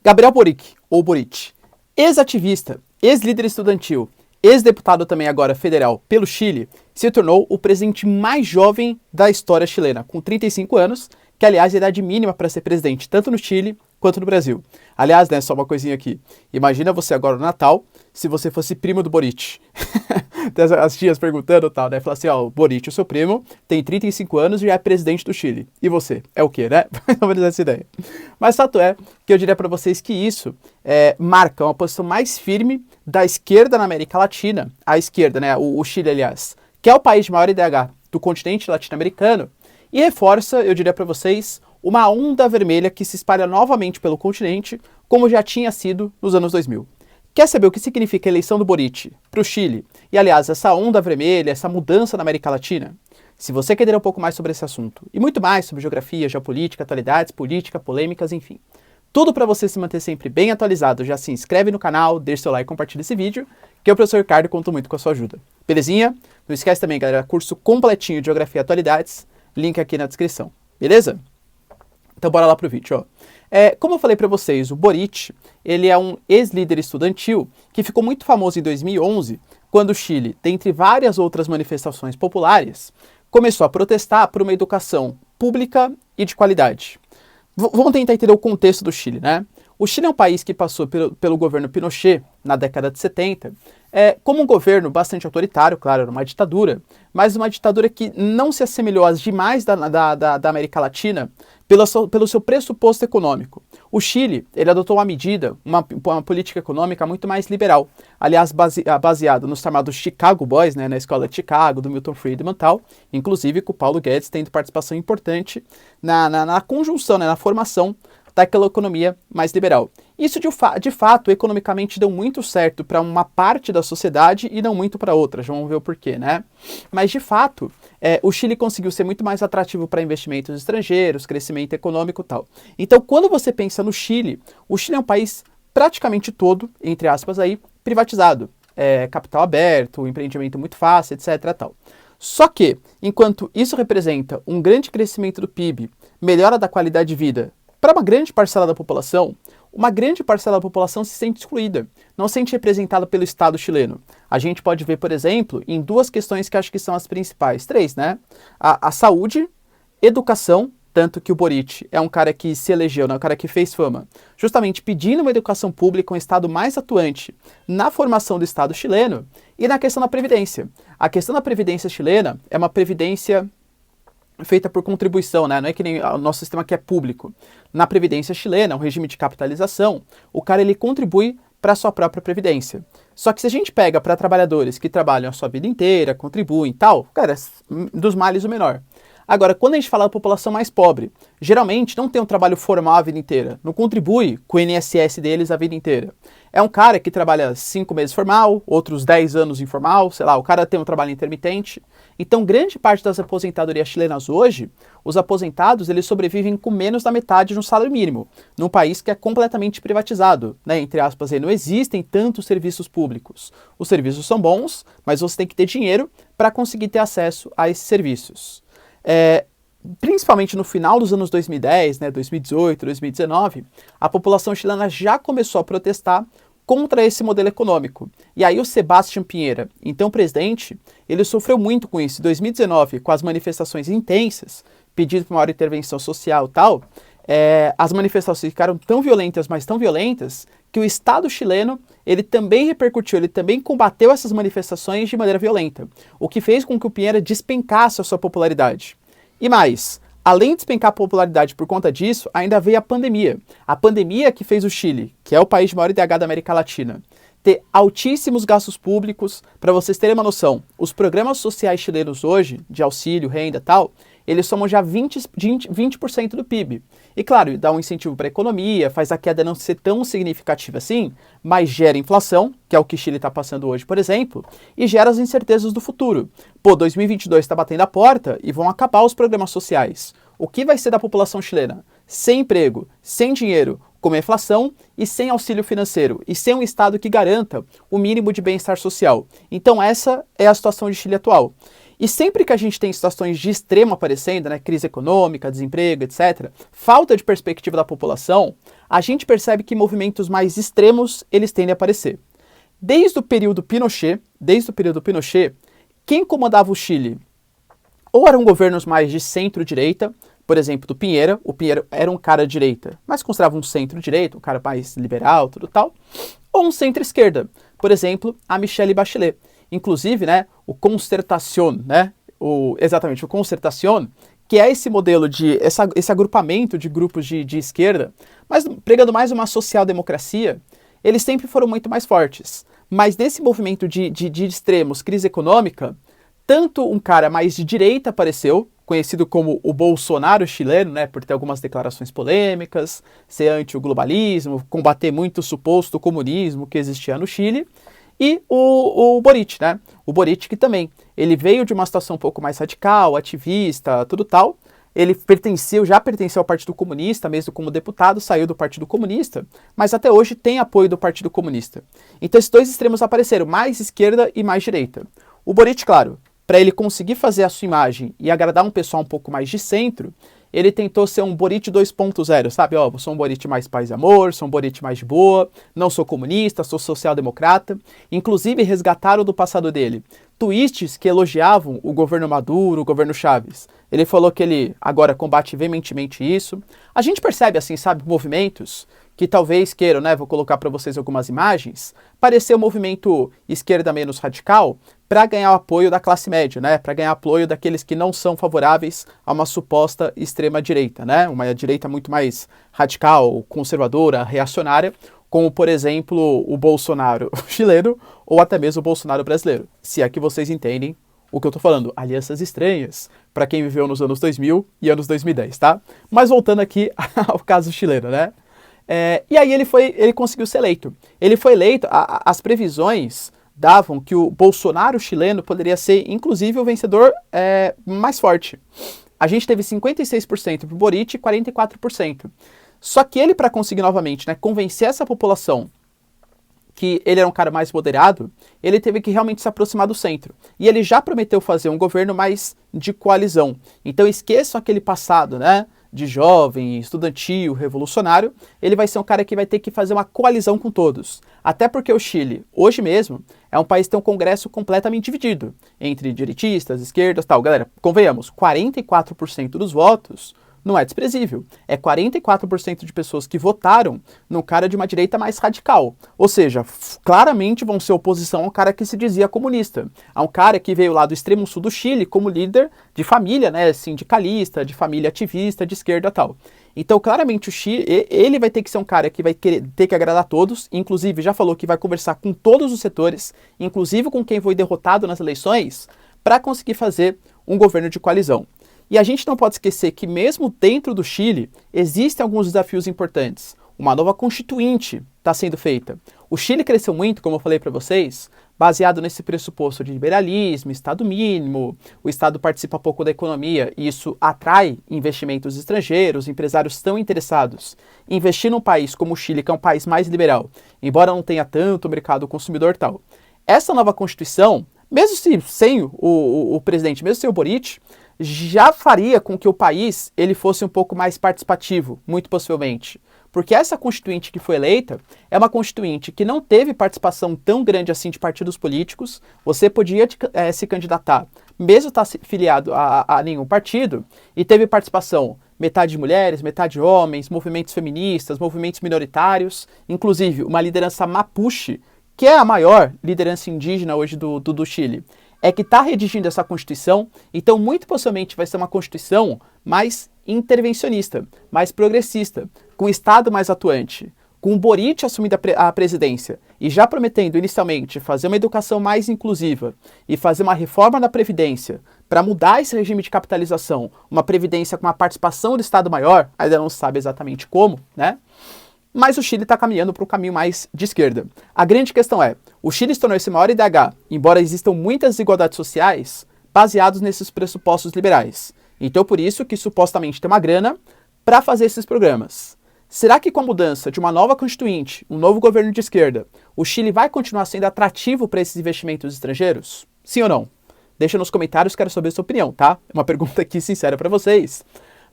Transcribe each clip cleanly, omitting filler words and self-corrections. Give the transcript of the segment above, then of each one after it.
Gabriel Boric, ou Boric, ex-ativista, ex-líder estudantil, ex-deputado também agora federal pelo Chile, se tornou o presidente mais jovem da história chilena, com 35 anos, que aliás é a idade mínima para ser presidente, tanto no Chile quanto no Brasil. Aliás, né, só uma coisinha aqui, imagina você agora no Natal, se você fosse primo do Boric. As tias perguntando e tal, né, fala assim, ó, o Boric, o seu primo, tem 35 anos e já é presidente do Chile. E você? É o quê, né? Mais ou menos essa ideia. Mas fato é que eu diria para vocês que isso marca uma posição mais firme da esquerda na América Latina, a esquerda, né, o Chile, aliás, que é o país de maior IDH do continente latino-americano, e reforça, eu diria para vocês, uma onda vermelha que se espalha novamente pelo continente, como já tinha sido nos anos 2000. Quer saber o que significa a eleição do Boric para o Chile? E, aliás, essa onda vermelha, essa mudança na América Latina? Se você quer entender um pouco mais sobre esse assunto, e muito mais sobre geografia, geopolítica, atualidades, política, polêmicas, enfim, tudo para você se manter sempre bem atualizado, já se inscreve no canal, deixa seu like e compartilha esse vídeo, que eu, professor Ricardo, conto muito com a sua ajuda. Belezinha? Não esquece também, galera, curso completinho de Geografia e Atualidades, link aqui na descrição. Beleza? Então bora lá pro vídeo, ó. Como eu falei para vocês, o Boric, ele é um ex-líder estudantil que ficou muito famoso em 2011, quando o Chile, dentre várias outras manifestações populares, começou a protestar por uma educação pública e de qualidade. Vamos tentar entender o contexto do Chile, né? O Chile é um país que passou pelo governo Pinochet na década de 70, como um governo bastante autoritário, claro, era uma ditadura, mas uma ditadura que não se assemelhou às demais da América Latina pelo seu pressuposto econômico. O Chile, ele adotou uma medida, uma política econômica muito mais liberal, aliás, baseado nos chamados Chicago Boys, né, na escola de Chicago, do Milton Friedman e tal, inclusive com o Paulo Guedes tendo participação importante na conjunção, né, na formação daquela economia mais liberal. Isso, de fato, economicamente deu muito certo para uma parte da sociedade e não muito para outra, já vamos ver o porquê, né? Mas, de fato, o Chile conseguiu ser muito mais atrativo para investimentos estrangeiros, crescimento econômico e tal. Então, quando você pensa no Chile, o Chile é um país praticamente todo, entre aspas aí, privatizado. Capital aberto, empreendimento muito fácil, etc. Tal. Só que, enquanto isso representa um grande crescimento do PIB, melhora da qualidade de vida, para uma grande parcela da população, uma grande parcela da população se sente excluída, não se sente representada pelo Estado chileno. A gente pode ver, por exemplo, em duas questões que acho que são as principais, três, né? A saúde, educação, tanto que o Boric é um cara que se elegeu, né? Um cara que fez fama, justamente pedindo uma educação pública, um Estado mais atuante na formação do Estado chileno, e na questão da Previdência. A questão da Previdência chilena é uma previdência feita por contribuição, né? Não é que nem o nosso sistema que é público. Na Previdência chilena, um regime de capitalização, o cara ele contribui para a sua própria Previdência. Só que se a gente pega para trabalhadores que trabalham a sua vida inteira, contribuem e tal, cara, dos males o menor. Agora, quando a gente fala da população mais pobre, geralmente não tem um trabalho formal a vida inteira, não contribui com o INSS deles a vida inteira. É um cara que trabalha 5 meses formal, outros 10 anos informal, sei lá, o cara tem um trabalho intermitente. Então, grande parte das aposentadorias chilenas hoje, os aposentados, eles sobrevivem com menos da metade de um salário mínimo, num país que é completamente privatizado, né? Entre aspas, aí, não existem tantos serviços públicos. Os serviços são bons, mas você tem que ter dinheiro para conseguir ter acesso a esses serviços. Principalmente no final dos anos 2010, né, 2018, 2019, a população chilena já começou a protestar contra esse modelo econômico. E aí o Sebastián Piñera, então presidente, ele sofreu muito com isso. Em 2019, com as manifestações intensas, pedindo por maior intervenção social e tal, as manifestações ficaram tão violentas, mas tão violentas, que o Estado chileno, ele também repercutiu, ele também combateu essas manifestações de maneira violenta, o que fez com que o Piñera despencasse a sua popularidade. E mais, além de despencar a popularidade por conta disso, ainda veio a pandemia. A pandemia que fez o Chile, que é o país de maior IDH da América Latina, ter altíssimos gastos públicos. Para vocês terem uma noção, os programas sociais chilenos hoje, de auxílio, renda e tal, eles somam já 20% do PIB. E claro, dá um incentivo para a economia, faz a queda não ser tão significativa assim, mas gera inflação, que é o que o Chile está passando hoje, por exemplo, e gera as incertezas do futuro. Pô, 2022 está batendo a porta e vão acabar os programas sociais. O que vai ser da população chilena? Sem emprego, sem dinheiro, com a inflação e sem auxílio financeiro, e sem um Estado que garanta o mínimo de bem-estar social. Então essa é a situação de Chile atual. E sempre que a gente tem situações de extremo aparecendo, né, crise econômica, desemprego, etc., falta de perspectiva da população, a gente percebe que movimentos mais extremos eles tendem a aparecer. Desde o período Pinochet, quem comandava o Chile ou eram governos mais de centro-direita, por exemplo, do Pinheira. O Pinheira era um cara de direita, mas considerava um centro-direita, um cara mais liberal, tudo tal. Ou um centro-esquerda, por exemplo, a Michelle Bachelet. Inclusive, né, o Concertación, né, o Concertación, que é esse modelo de, esse agrupamento de grupos de esquerda, mas pregando mais uma social-democracia, eles sempre foram muito mais fortes. Mas nesse movimento de extremos, crise econômica, tanto um cara mais de direita apareceu, conhecido como o Bolsonaro chileno, né, por ter algumas declarações polêmicas, ser anti o globalismo, combater muito o suposto comunismo que existia no Chile, e o Boric, né, o Boric que também, ele veio de uma situação um pouco mais radical, ativista, tudo tal, ele já pertenceu ao Partido Comunista, mesmo como deputado, saiu do Partido Comunista, mas até hoje tem apoio do Partido Comunista. Então esses dois extremos apareceram, mais esquerda e mais direita. O Boric, claro, para ele conseguir fazer a sua imagem e agradar um pessoal um pouco mais de centro, ele tentou ser um Boric 2.0, sabe? Ó, sou um Boric mais paz e amor, sou um Boric mais de boa, não sou comunista, sou social-democrata. Inclusive resgataram do passado dele tweets que elogiavam o governo Maduro, o governo Chaves. Ele falou que ele agora combate veementemente isso. A gente percebe, assim, sabe, movimentos que talvez queiram, né, vou colocar para vocês algumas imagens, parecer um movimento esquerda menos radical para ganhar o apoio da classe média, né, para ganhar apoio daqueles que não são favoráveis a uma suposta extrema-direita, né, uma direita muito mais radical, conservadora, reacionária, como, por exemplo, o Bolsonaro chileno ou até mesmo o Bolsonaro brasileiro, se é que vocês entendem o que eu tô falando, alianças estranhas, para quem viveu nos anos 2000 e anos 2010, tá? Mas voltando aqui ao caso chileno, né? E aí ele conseguiu ser eleito. Ele foi eleito, as previsões davam que o Bolsonaro chileno poderia ser, inclusive, o vencedor mais forte. A gente teve 56% para o Boric e 44%. Só que ele, para conseguir novamente, né, convencer essa população que ele era um cara mais moderado, ele teve que realmente se aproximar do centro. E ele já prometeu fazer um governo mais de coalizão. Então esqueçam aquele passado, né, de jovem, estudantil, revolucionário. Ele vai ser um cara que vai ter que fazer uma coalizão com todos. Até porque o Chile, hoje mesmo, é um país que tem um congresso completamente dividido entre direitistas, esquerdas e tal. Galera, convenhamos, 44% dos votos não é desprezível. É 44% de pessoas que votaram num cara de uma direita mais radical. Ou seja, claramente vão ser oposição ao cara que se dizia comunista. A um cara que veio lá do extremo sul do Chile como líder de família, né, sindicalista, de família ativista, de esquerda e tal. Então, claramente, o Chile, ele vai ter que ser um cara que vai ter que agradar a todos, inclusive já falou que vai conversar com todos os setores, inclusive com quem foi derrotado nas eleições, para conseguir fazer um governo de coalizão. E a gente não pode esquecer que mesmo dentro do Chile, existem alguns desafios importantes. Uma nova constituinte está sendo feita. O Chile cresceu muito, como eu falei para vocês, baseado nesse pressuposto de liberalismo, Estado mínimo, o Estado participa pouco da economia e isso atrai investimentos estrangeiros, empresários estão interessados em investir num país como o Chile, que é um país mais liberal, embora não tenha tanto mercado consumidor e tal. Essa nova Constituição, mesmo sem o presidente, mesmo sem o Boric, já faria com que o país ele fosse um pouco mais participativo, muito possivelmente. Porque essa constituinte que foi eleita é uma constituinte que não teve participação tão grande assim de partidos políticos. Você podia se candidatar, mesmo estar filiado a nenhum partido, e teve participação metade de mulheres, metade de homens, movimentos feministas, movimentos minoritários, inclusive uma liderança mapuche, que é a maior liderança indígena hoje do Chile, é que está redigindo essa Constituição, então muito possivelmente vai ser uma Constituição mais intervencionista, mais progressista, com o Estado mais atuante, com o Boric assumindo a presidência e já prometendo inicialmente fazer uma educação mais inclusiva e fazer uma reforma da Previdência para mudar esse regime de capitalização, uma Previdência com uma participação do Estado maior, ainda não se sabe exatamente como, né? Mas o Chile está caminhando para um caminho mais de esquerda. A grande questão é, o Chile se tornou esse maior IDH, embora existam muitas desigualdades sociais, baseados nesses pressupostos liberais. Então por isso que supostamente tem uma grana para fazer esses programas. Será que com a mudança de uma nova constituinte, um novo governo de esquerda, o Chile vai continuar sendo atrativo para esses investimentos estrangeiros? Sim ou não? Deixa nos comentários, quero saber a sua opinião, tá? Uma pergunta aqui sincera para vocês.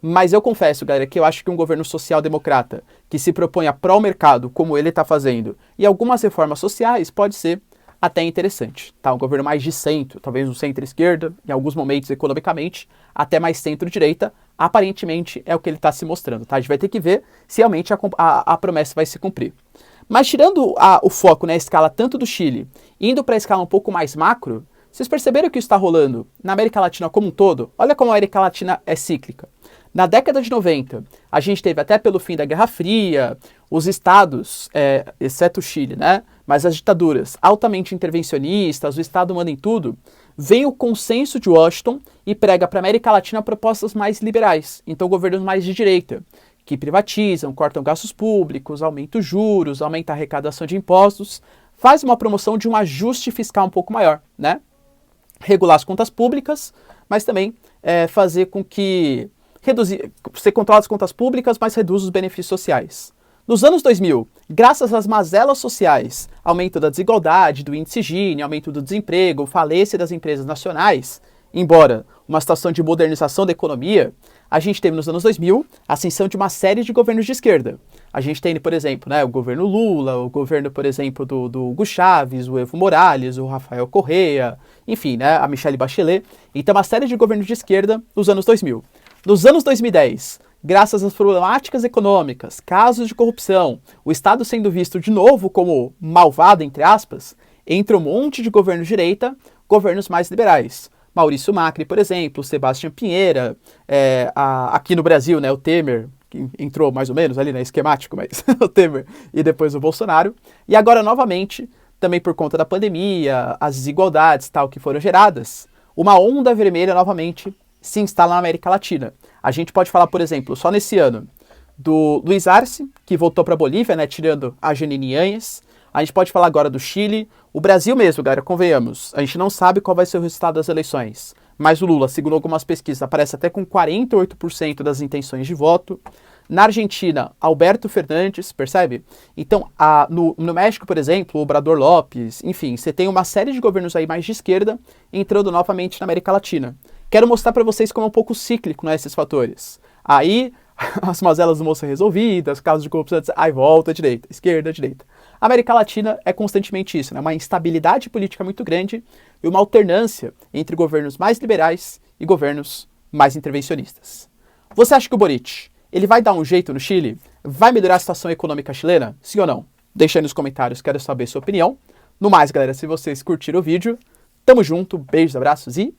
Mas eu confesso, galera, que eu acho que um governo social-democrata que se propõe a pró-mercado, como ele está fazendo, e algumas reformas sociais, pode ser até interessante, tá? Um governo mais de centro, talvez um centro-esquerda, em alguns momentos economicamente, até mais centro-direita, aparentemente é o que ele está se mostrando, tá? A gente vai ter que ver se realmente a promessa vai se cumprir. Mas tirando o foco na escala tanto do Chile, indo para a escala um pouco mais macro, vocês perceberam que isso está rolando na América Latina como um todo? Olha como a América Latina é cíclica. Na década de 90, a gente teve até pelo fim da Guerra Fria, os estados, exceto o Chile, né? Mas as ditaduras altamente intervencionistas, o Estado manda em tudo, vem o consenso de Washington e prega para a América Latina propostas mais liberais, então governos mais de direita, que privatizam, cortam gastos públicos, aumentam os juros, aumentam a arrecadação de impostos, faz uma promoção de um ajuste fiscal um pouco maior, né? Regular as contas públicas, mas também fazer com que você controla as contas públicas, mas reduz os benefícios sociais. Nos anos 2000, graças às mazelas sociais, aumento da desigualdade, do índice Gini, aumento do desemprego, falência das empresas nacionais, embora uma situação de modernização da economia, a gente teve nos anos 2000 a ascensão de uma série de governos de esquerda. A gente tem, por exemplo, né, o governo Lula, o governo, por exemplo, do Hugo Chávez, o Evo Morales, o Rafael Correa, enfim, né, a Michelle Bachelet. Então, uma série de governos de esquerda nos anos 2000. Nos anos 2010, graças às problemáticas econômicas, casos de corrupção, o Estado sendo visto de novo como malvado, entre aspas, entra um monte de governos de direita, governos mais liberais. Maurício Macri, por exemplo, Sebastião Pinheira, aqui no Brasil, né, o Temer, que entrou mais ou menos ali, né, esquemático, mas o Temer e depois o Bolsonaro. E agora, novamente, também por conta da pandemia, as desigualdades tal que foram geradas, uma onda vermelha novamente se instala na América Latina. A gente pode falar, por exemplo, só nesse ano, do Luiz Arce, que voltou para a Bolívia, né, tirando a Janine Áñez. A gente pode falar agora do Chile. O Brasil mesmo, galera, convenhamos, a gente não sabe qual vai ser o resultado das eleições. Mas o Lula, segundo algumas pesquisas, aparece até com 48% das intenções de voto. Na Argentina, Alberto Fernandes, percebe? Então, no México, por exemplo, o Obrador Lopes, enfim, você tem uma série de governos aí mais de esquerda entrando novamente na América Latina. Quero mostrar para vocês como é um pouco cíclico, né, esses fatores. Aí, as mazelas não vão ser resolvidas, casos de corrupção, aí volta à direita, esquerda, à direita. A América Latina é constantemente isso, né? Uma instabilidade política muito grande e uma alternância entre governos mais liberais e governos mais intervencionistas. Você acha que o Boric, ele vai dar um jeito no Chile? Vai melhorar a situação econômica chilena? Sim ou não? Deixa aí nos comentários, quero saber sua opinião. No mais, galera, se vocês curtiram o vídeo, tamo junto, beijos, abraços e